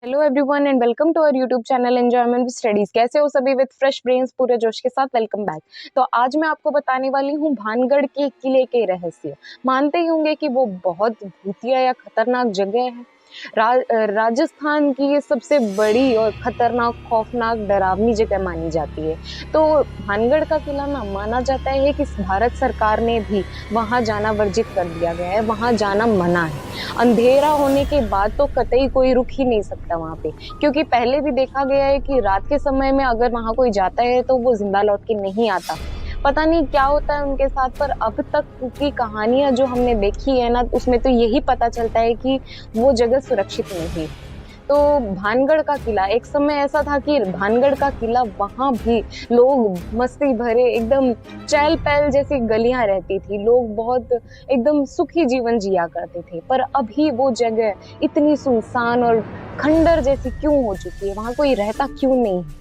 Hello everyone and welcome to our YouTube channel enjoyment with studies. कैसे हो सभी? With fresh brains, पूरे जोश के साथ वेलकम बैक। तो आज मैं आपको बताने वाली हूँ भानगढ़ के किले के रहस्य। मानते ही होंगे कि वो बहुत भूतिया या खतरनाक जगह है। राजस्थान की ये सबसे बड़ी और खतरनाक, खौफनाक, डरावनी जगह मानी जाती है। तो भानगढ़ का किला ना माना जाता है कि भारत सरकार ने भी वहां जाना वर्जित कर दिया गया है, वहां जाना मना है। अंधेरा होने के बाद तो कतई कोई रुक ही नहीं सकता वहां पे, क्योंकि पहले भी देखा गया है कि रात के समय में अगर वहां कोई जाता है तो वो जिंदा लौट के नहीं आता। पता नहीं क्या होता है उनके साथ, पर अब तक की कहानियां जो हमने देखी है ना, उसमें तो यही पता चलता है कि वो जगह सुरक्षित नहीं। तो भानगढ़ का किला, एक समय ऐसा था कि भानगढ़ का किला, वहां भी लोग मस्ती भरे, एकदम चहल पहल जैसी गलियां रहती थी, लोग बहुत एकदम सुखी जीवन जिया करते थे। पर अभी वो जगह इतनी सुनसान और खंडर जैसी क्यों हो चुकी है? वहां कोई रहता क्यों नहीं है?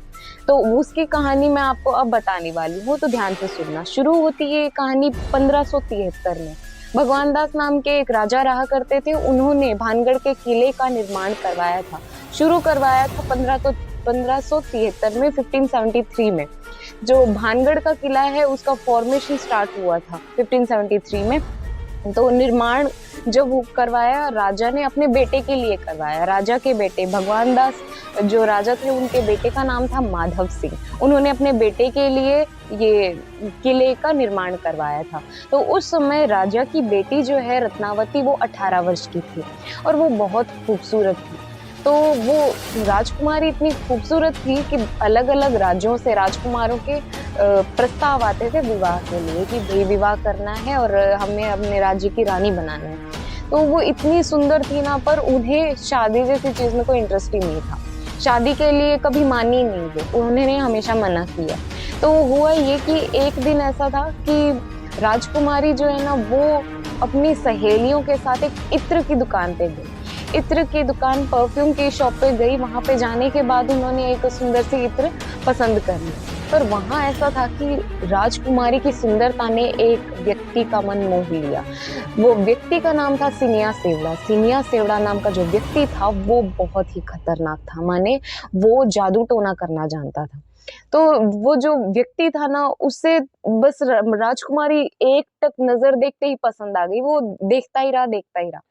तो उसकी कहानी मैं आपको अब बताने वाली हूँ, तो ध्यान से सुनना। शुरू होती है कहानी 1573 में। भगवान दास नाम के एक राजा रहा करते थे। उन्होंने भानगढ़ के किले का निर्माण करवाया था, शुरू करवाया था 1573 में, 1573 में। जो भानगढ़ का किला है उसका फॉर्मेशन स्टार्ट हुआ था 1573 में। तो निर्माण जब वो करवाया, राजा ने अपने बेटे के लिए करवाया। राजा के बेटे भगवान दास जो राजा थे, उनके बेटे का नाम था माधव सिंह। उन्होंने अपने बेटे के लिए ये किले का निर्माण करवाया था। तो उस समय राजा की बेटी जो है रत्नावती, वो 18 वर्ष की थी और वो बहुत खूबसूरत थी। तो वो राजकुमारी इतनी खूबसूरत थी कि अलग अलग राज्यों से राजकुमारों के प्रस्ताव आते थे विवाह के लिए, कि भाई विवाह करना है और हमें अपने राज्य की रानी बनाना है। तो वो इतनी सुंदर थी ना, पर उन्हें शादी जैसी चीज में कोई इंटरेस्ट ही नहीं था। शादी के लिए कभी मानी नहीं वो, उन्होंने हमेशा मना किया। तो हुआ ये कि एक दिन ऐसा था कि राजकुमारी जो है ना, वो अपनी सहेलियों के साथ एक इत्र की दुकान पे गई। इत्र की दुकान, परफ्यूम की शॉप पे गई। वहां पे जाने के बाद उन्होंने एक सुंदर सी इत्र पसंद कर ली। पर वहां ऐसा था कि राजकुमारी की सुंदरता ने एक व्यक्ति का मन मोह लिया। वो व्यक्ति का नाम था सिनिया सेवड़ा। सिनिया सेवड़ा नाम का जो व्यक्ति था वो बहुत ही खतरनाक था, माने वो जादू टोना करना जानता था। तो वो जो व्यक्ति था ना, उससे बस राजकुमारी एक टक नजर देखते ही पसंद आ गई। वो देखता ही रहा, देखता ही रहा।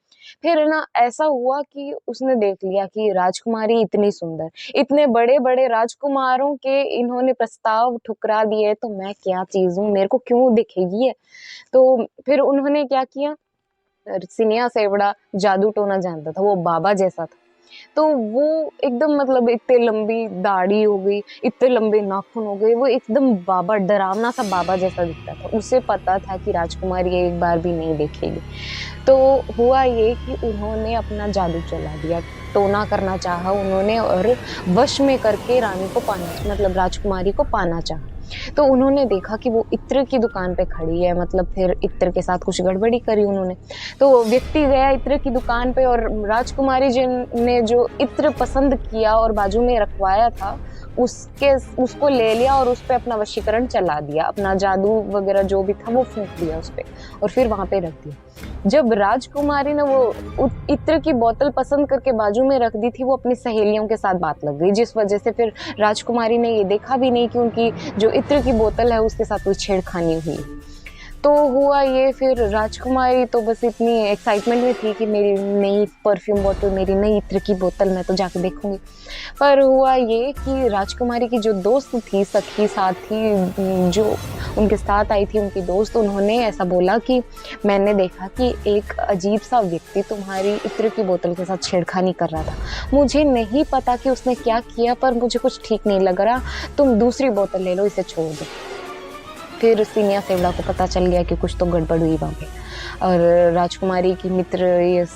फिर ना ऐसा हुआ कि उसने देख लिया कि राजकुमारी इतनी सुंदर, इतने बड़े बड़े राजकुमारों के इन्होंने प्रस्ताव ठुकरा दिए, तो मैं क्या चीज हूँ, मेरे को क्यों दिखेगी ये? तो फिर उन्होंने क्या किया, सिनिया सेवड़ा जादू टोना जानता था, वो बाबा जैसा था। तो वो एकदम, मतलब इतने लंबी दाढ़ी हो गई, इतने लंबे नाखून हो गए, वो एकदम बाबा, डरावना सा बाबा जैसा दिखता था। उसे पता था कि राजकुमारी एक बार भी नहीं देखेगी। तो हुआ ये कि उन्होंने अपना जादू चला दिया, टोना करना चाहा उन्होंने, और वश में करके रानी को पाना, मतलब राजकुमारी को पाना चाहा। तो उन्होंने देखा कि वो इत्र की दुकान पे खड़ी है, मतलब फिर इत्र के साथ कुछ गड़बड़ी करी उन्होंने। तो व्यक्ति गया इत्र की दुकान पे, और राजकुमारी जी ने जो इत्र पसंद किया और बाजू में रखवाया था, उसको ले लिया और उस पे अपना वशीकरण चला दिया, अपना जादू वगैरह जो भी था वो फूंक दिया उस पे, और फिर वहां पे रख दिया। जब राजकुमारी ने वो इत्र की बोतल पसंद करके बाजू में रख दी थी, वो अपनी सहेलियों के साथ बात लग गई, जिस वजह से फिर राजकुमारी ने ये देखा भी नहीं कि उनकी जो इत्र की बोतल है उसके साथ कोई छेड़खानी हुई। तो हुआ ये, फिर राजकुमारी तो बस इतनी एक्साइटमेंट में थी कि मेरी नई परफ्यूम बोतल, मेरी नई इत्र की बोतल, मैं तो जाके देखूंगी। पर हुआ ये कि राजकुमारी की जो दोस्त थी, सखी साथी जो उनके साथ आई थी, उनकी दोस्त, उन्होंने ऐसा बोला कि मैंने देखा कि एक अजीब सा व्यक्ति तुम्हारी इत्र की बोतल के साथ छेड़खानी कर रहा था। मुझे नहीं पता कि उसने क्या किया, पर मुझे कुछ ठीक नहीं लग रहा, तुम दूसरी बोतल ले लो, इसे छोड़ दो। फिर सिनिया सेवड़ा को पता चल गया कि कुछ तो गड़बड़ हुई वहाँ पे, और राजकुमारी की मित्र, ये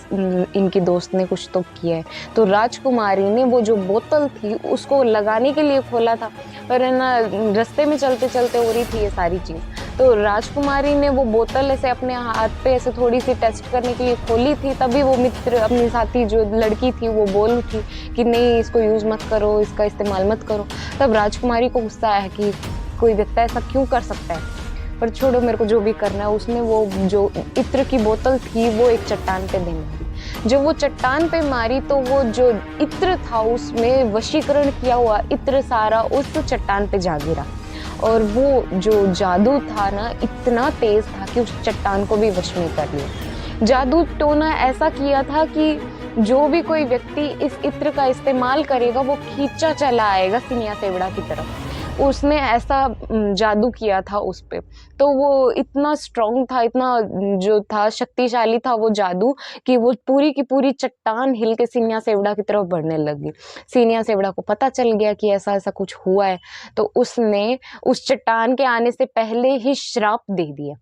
इनकी दोस्त ने कुछ तो किया है। तो राजकुमारी ने वो जो बोतल थी उसको लगाने के लिए खोला था, पर है ना, रास्ते में चलते चलते हो रही थी ये सारी चीज़। तो राजकुमारी ने वो बोतल ऐसे अपने हाथ पे ऐसे थोड़ी सी टेस्ट करने के लिए खोली थी, तभी वो मित्र, अपनी साथी जो लड़की थी, वो बोल उठी कि नहीं, इसको यूज़ मत करो, इसका इस्तेमाल मत करो। तब राजकुमारी को गुस्सा आया कि कोई व्यक्ति ऐसा क्यों कर सकता है, पर छोड़ो, मेरे को जो भी करना है। उसने वो जो इत्र की बोतल थी वो एक चट्टान पे देने दी। जब वो चट्टान पे मारी तो वो जो इत्र था उसमें वशीकरण किया हुआ इत्र सारा उस चट्टान पे जा गिरा और वो जो जादू था ना इतना तेज था कि उस चट्टान को भी वश में कर लिया। जादू टोना ऐसा किया था कि जो भी कोई व्यक्ति इस इत्र का इस्तेमाल करेगा वो खींचा चला आएगा सिनिया सेवड़ा की तरफ। उसने ऐसा जादू किया था उस पे, तो वो इतना स्ट्रॉन्ग था, इतना जो था शक्तिशाली था वो जादू कि वो पूरी की पूरी चट्टान हिल के सिनिया सेवड़ा की तरफ बढ़ने लगी। सिनिया सेवड़ा को पता चल गया कि ऐसा ऐसा कुछ हुआ है, तो उसने उस चट्टान के आने से पहले ही श्राप दे दिया,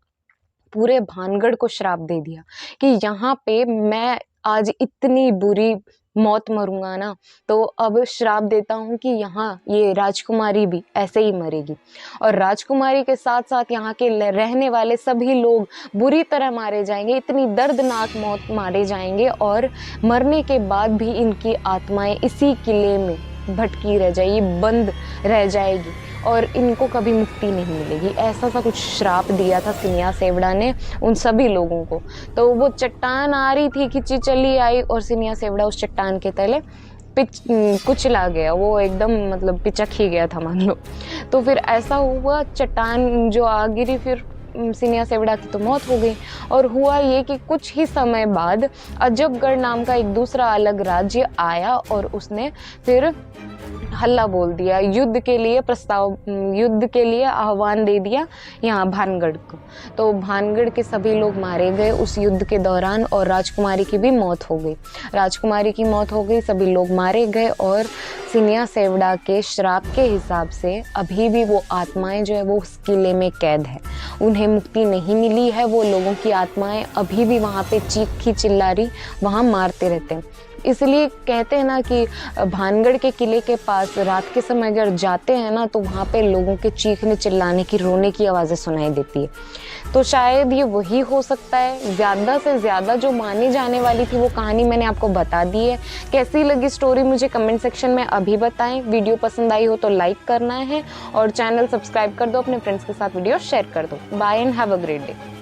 पूरे भानगढ़ को श्राप दे दिया कि यहाँ पे मैं आज इतनी बुरी मौत मरूंगा ना, तो अब श्राप देता हूँ कि यहाँ ये राजकुमारी भी ऐसे ही मरेगी और राजकुमारी के साथ साथ यहाँ के रहने वाले सभी लोग बुरी तरह मारे जाएंगे, इतनी दर्दनाक मौत मारे जाएंगे और मरने के बाद भी इनकी आत्माएं इसी किले में भटकी रह जाएगी, बंद रह जाएगी और इनको कभी मुक्ति नहीं मिलेगी। ऐसा सा कुछ श्राप दिया था सिनिया सेवड़ा ने उन सभी लोगों को। तो वो चट्टान आ रही थी, खिंची चली आई और सिनिया सेवड़ा उस चट्टान के तले कुचला गया, वो एकदम मतलब पिचक ही गया था मान लो। तो फिर ऐसा हुआ, चट्टान जो आ गिरी, फिर सिनिया सेवड़ा की तो मौत हो गई। और हुआ ये कि कुछ ही समय बाद अजबगढ़ नाम का एक दूसरा अलग राज्य आया और उसने फिर हल्ला बोल दिया, युद्ध के लिए आह्वान दे दिया यहाँ भानगढ़ को। तो भानगढ़ के सभी लोग मारे गए उस युद्ध के दौरान और राजकुमारी की भी मौत हो गई। राजकुमारी की मौत हो गई, सभी लोग मारे गए और सिनिया सेवड़ा के श्राप के हिसाब से अभी भी वो आत्माएं जो है वो उस किले में कैद है, उन्हें मुक्ति नहीं मिली है। वो लोगों की आत्माएं अभी भी वहाँ पे चीखी चिल्लारी वहाँ मारते रहते हैं। इसलिए कहते हैं ना कि भानगढ़ के किले के पास रात के समय अगर जाते हैं ना तो वहाँ पे लोगों के चीखने चिल्लाने की, रोने की आवाज़ें सुनाई देती है। तो शायद ये वही हो सकता है। ज़्यादा से ज़्यादा जो मानी जाने वाली थी वो कहानी मैंने आपको बता दी है। कैसी लगी स्टोरी मुझे कमेंट सेक्शन में अभी बताएं। वीडियो पसंद आई हो तो लाइक करना है और चैनल सब्सक्राइब कर दो, अपने फ्रेंड्स के साथ वीडियो शेयर कर दो। Bye and have a great day.